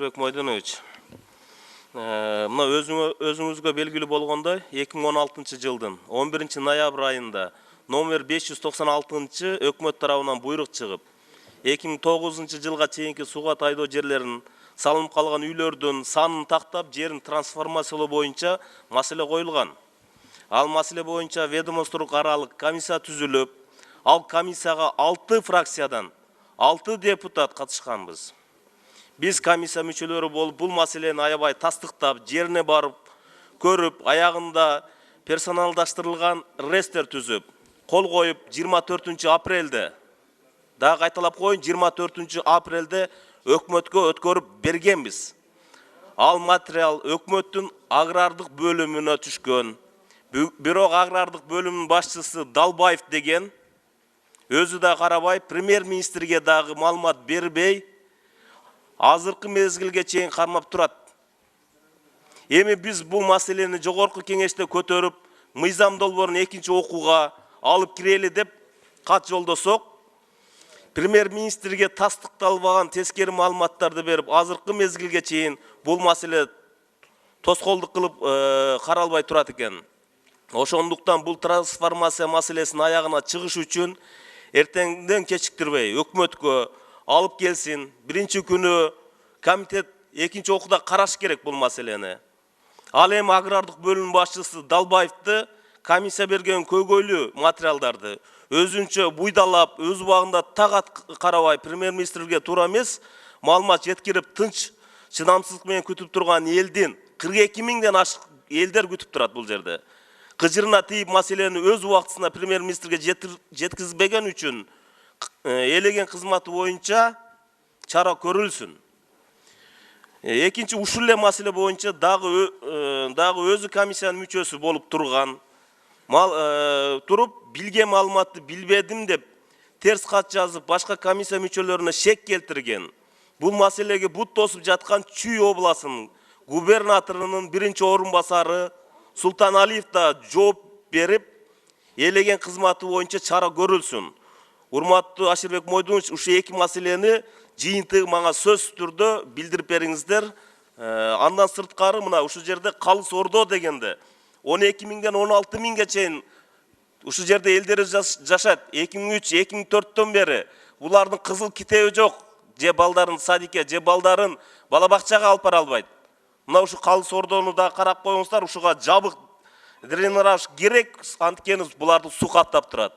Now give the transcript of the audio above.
Ашырбек Мойдонович. Мына өзүңүзгө белгилүү болгондой, 2016 жылдын 11 ноябрь айында номер 596 өкмөт тарабынан буйрук чыгып, 2009 жылга чейинки сууга тайдоо жерлерин салынып калган үйлөрдүн санын тактап, жерин трансформациялоо боюнча маселе коюлган. Ал маселе боюнча ведомстволук аралык комиссия түзүлүп, ал комиссияга 6 фракциядан 6 депутат катышканбыз. Biz комиссия мүчөлөрү болуп, бул маселени аябай тастыктап, жерине барып, көрүп, аягында персоналдаштырылган рестер түзүп, кол коюп 24 апрелде, дагы кайталап коюн, 24 апрелде өкмөткө өткөрүп бергенбиз. Ал материал өкмөттүн агрардык бөлүмүнө түшкөн. Бирок агрардык бөлүмүнүн башчысы Далбаев деген өзү да карабай, премьер-министрге дагы маалымат бербей, азыркы мезгилге чейин кармап турат. Эми биз бул маселени жогорку кеңеште көтөрүп, мыйзам долбоорун экинчи окууга алып кирели деп кат жолдосок, премьер-министрге тастыкталбаган тескери маалыматтарды берип, азыркы мезгилге чейин бул маселе тоскоолдук кылып каралбай турат экен. Ошондуктан бул трансформация маселесин аягына чыгыш үчүн эртеңден кечиктирбей өкмөткө алып келсин. Биринчи күнү комитет экинчи окууда караш керек бул маселени. Ал эми агрардык бөлүм башчысы Далбаевди комиссия берген көйгөйлүү материалдарды өзүнчө буйдалап, өз убагында так карабай, премьер-министрге туура эмес маалымат жеткирип, тынч чыдамсыздык менен күтүп турган элдин 42 миңден ашык элдер күтүп турат бул жерде. Кыжырына тийип маселени өз убактысында премьер-министрге жеткизбеген үчүн элеген кызматы боюнча чара көрүлсүн. Экинчи ушул эле маселе боюнча дагы өзү комиссиянын мүчөсү болуп туруп, билген маалыматты билбедим деп терс кат жазып, башка комиссия мүчөлөрүнө шек келтирген. Бул маселеге бут тосуп жаткан Чүй областынын губернаторунун биринчи орун басары Султаналиев да жооп берип, элеген кызматы боюнча чара көрүлсүн. Урматтуу Ашырбек Мойдонович, ушу эки маселени жыйынтыгы мага сөзсүз түрдө билдирип бериңиздер. Андан сырткары мына ушу жерде калыс ордо дегенде 12 миңден 16 миңге чейин ушу жерде элдер жашат. 2003-2004төн бери булардын кызыл китеби жок. Же балдарын садикке, же балдарын бала бакчага алып бара албайт. Мына ушу калыс ордону да карап коюңуздар, ушуга жабык дренаж керек, анткени буларды суу каптап турат.